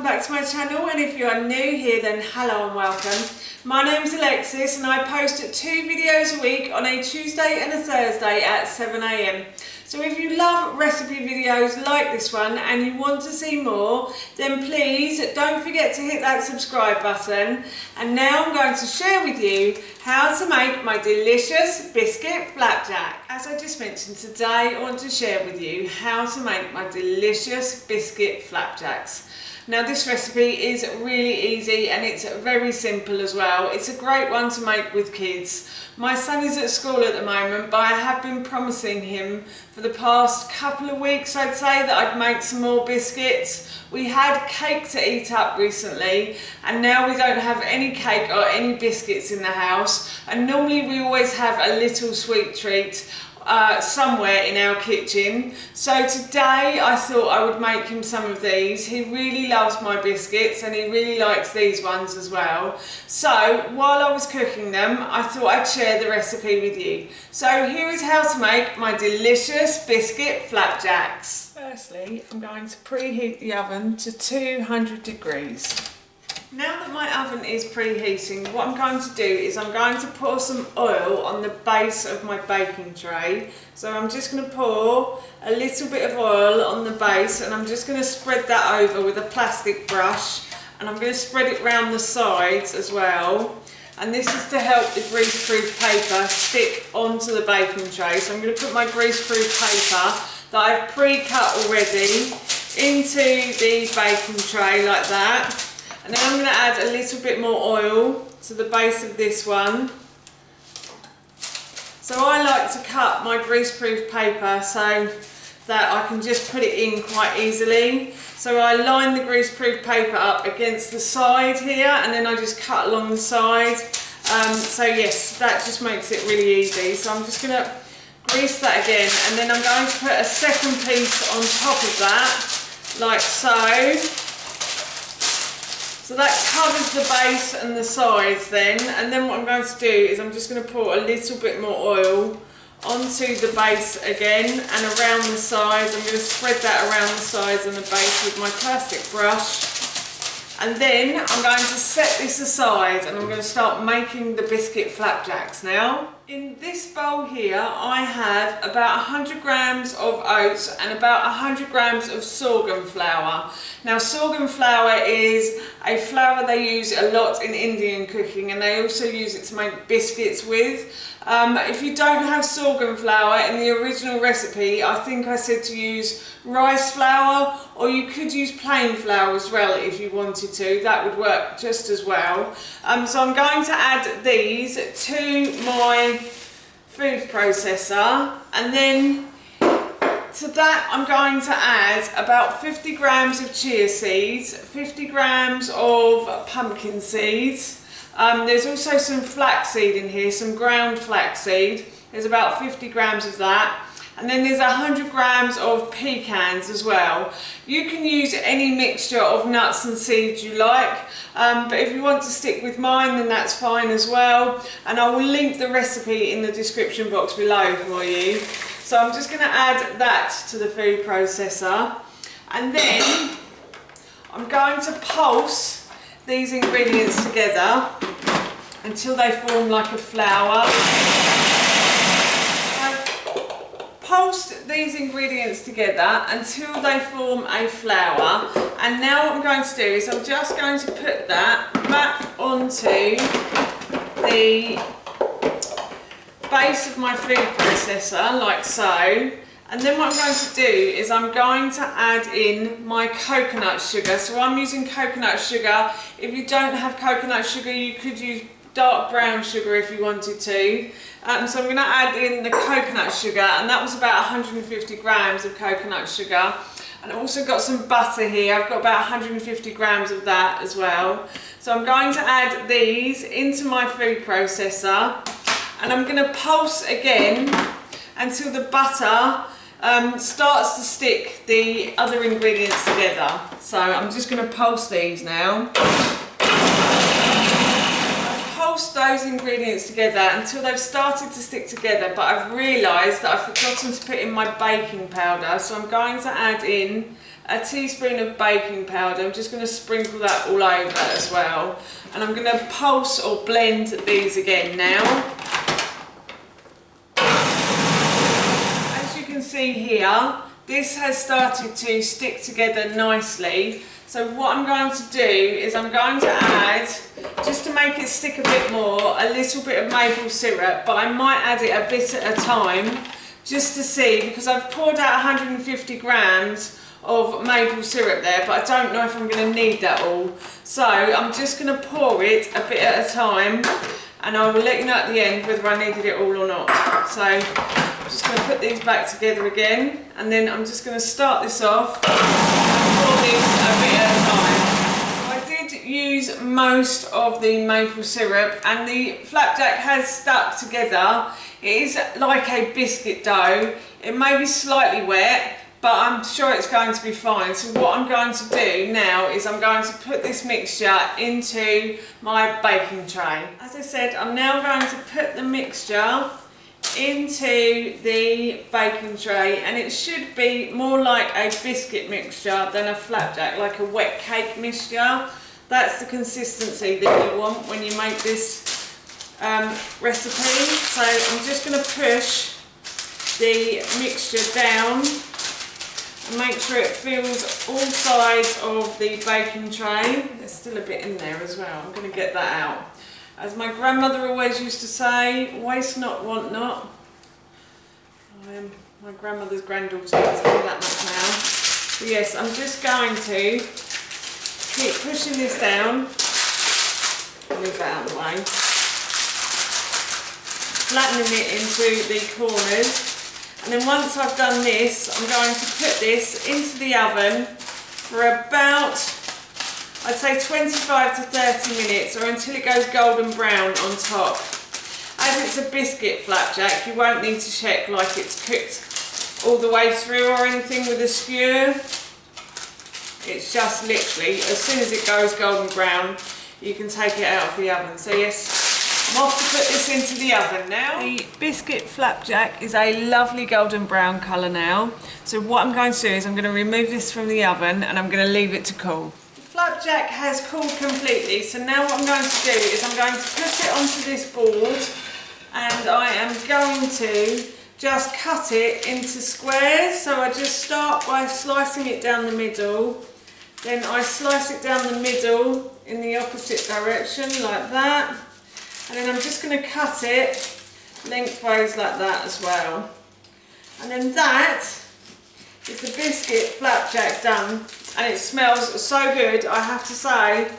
welcome back to my channel, and if you are new here then hello and welcome. My name's Alexis and I post 2 videos a week on a Tuesday and a Thursday at 7 AM. So if you love recipe videos like this one and you want to see more, then please don't forget to hit that subscribe button. And now I'm going to share with you how to make my delicious biscuit flapjack. As I just mentioned, today I want to share with you how to make my delicious biscuit flapjacks. Now this recipe is really easy and it's very simple as well. It's a great one to make with kids. My son is at school at the moment, but I have been promising him for the past couple of weeks, I'd say, that I'd make some more biscuits. We had cake to eat up recently and now we don't have any cake or any biscuits in the house, and normally we always have a little sweet treat somewhere in our kitchen. So today I thought I would make him some of these. He really loves my biscuits and he really likes these ones as well. So while I was cooking them, I thought I'd share the recipe with you. So here is how to make my delicious biscuit flapjacks. Firstly, I'm going to preheat the oven to 200 degrees. Now that my oven is preheating, what I'm going to do is I'm going to pour some oil on the base of my baking tray. So I'm just going to pour a little bit of oil on the base and I'm just going to spread that over with a plastic brush, and I'm going to spread it round the sides as well. And this is to help the greaseproof paper stick onto the baking tray. So I'm going to put my greaseproof paper that I've pre-cut already into the baking tray like that. And then I'm going to add a little bit more oil to the base of this one. So I like to cut my greaseproof paper so that I can just put it in quite easily. So I line the greaseproof paper up against the side here and then I just cut along the side. So yes, that just makes it really easy. So I'm just going to grease that again, and then I'm going to put a second piece on top of that, like so. So that covers the base and the sides then, and then what I'm going to do is I'm just going to pour a little bit more oil onto the base again and around the sides. I'm going to spread that around the sides and the base with my plastic brush. And then I'm going to set this aside and I'm going to start making the biscuit flapjacks now. In this bowl here I have about 100 grams of oats and about 100 grams of sorghum flour. Now sorghum flour is a flour they use a lot in Indian cooking, and they also use it to make biscuits with. If you don't have sorghum flour in the original recipe, I think I said to use rice flour, or you could use plain flour as well if you wanted to. That would work just as well. So I'm going to add these to my food processor, and then to that I'm going to add about 50 grams of chia seeds, 50 grams of pumpkin seeds. There's also some flaxseed in here, some ground flaxseed. There's about 50 grams of that. And then there's 100 grams of pecans as well. You can use any mixture of nuts and seeds you like, but if you want to stick with mine then that's fine as well. And I will link the recipe in the description box below for you. So I'm just going to add that to the food processor, and then I'm going to pulse these ingredients together until they form like a flour. I've pulsed these ingredients together until they form a flour, and now what I'm going to do is I'm just going to put that back onto the base of my food processor like so. And then what I'm going to do is I'm going to add in my coconut sugar. So I'm using coconut sugar. If you don't have coconut sugar, you could use dark brown sugar if you wanted to. So I'm going to add in the coconut sugar, and that was about 150 grams of coconut sugar. And I've also got some butter here. I've got about 150 grams of that as well. So I'm going to add these into my food processor, and I'm going to pulse again until the butter starts to stick the other ingredients together. So I'm just going to pulse these now. I've pulsed those ingredients together until they've started to stick together, but I've realised that I've forgotten to put in my baking powder, so I'm going to add in a teaspoon of baking powder. I'm just going to sprinkle that all over as well. And I'm going to pulse or blend these again now. As you can see here, this has started to stick together nicely. So what I'm going to do is I'm going to add, just to make it stick a bit more, a little bit of maple syrup, but I might add it a bit at a time, just to see, because I've poured out 150 grams of maple syrup there, but I don't know if I'm going to need that all. So I'm just going to pour it a bit at a time, and I will let you know at the end whether I needed it all or not. So I'm just going to put these back together again, and then I'm just going to start this off and pour this a bit at a time. So I did use most of the maple syrup, and the flapjack has stuck together. It is like a biscuit dough. It may be slightly wet, but I'm sure it's going to be fine. So what I'm going to do now is I'm going to put this mixture into my baking tray. As I said, I'm now going to put the mixture into the baking tray, and it should be more like a biscuit mixture than a flapjack, like a wet cake mixture. That's the consistency that you want when you make this recipe. So I'm just going to push the mixture down and make sure it fills all sides of the baking tray. There's still a bit in there as well. I'm going to get that out. As my grandmother always used to say, waste not, want not. I am my grandmother's granddaughter, so I do that much now. So yes, I'm just going to keep pushing this down. Move that out of the way. Flattening it into the corners. And then once I've done this, I'm going to put this into the oven for about, I'd say 25 to 30 minutes, or until it goes golden brown on top. As it's a biscuit flapjack, you won't need to check like it's cooked all the way through or anything with a skewer. It's just literally, as soon as it goes golden brown, you can take it out of the oven. So yes, I'm off to put this into the oven now. The biscuit flapjack is a lovely golden brown colour now. So what I'm going to do is I'm going to remove this from the oven and I'm going to leave it to cool. The flapjack has cooled completely, so now what I'm going to do is I'm going to put it onto this board, and I am going to just cut it into squares. So I just start by slicing it down the middle, then I slice it down the middle in the opposite direction like that. And then I'm just going to cut it lengthways like that as well. And then that is the biscuit flapjack done. And it smells so good, I have to say.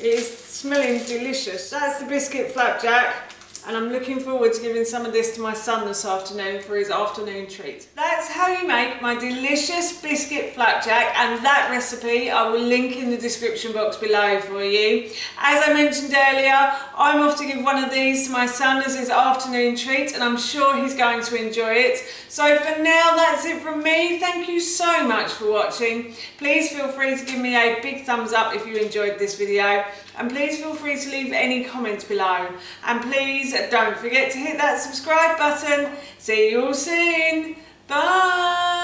It is smelling delicious. That's the biscuit flapjack. And I'm looking forward to giving some of this to my son this afternoon for his afternoon treat. That's how you make my delicious biscuit flapjack, and that recipe I will link in the description box below for you. As I mentioned earlier, I'm off to give one of these to my son as his afternoon treat, and I'm sure he's going to enjoy it. So for now, that's it from me. Thank you so much for watching. Please feel free to give me a big thumbs up if you enjoyed this video. And please feel free to leave any comments below. And please don't forget to hit that subscribe button. See you all soon. Bye.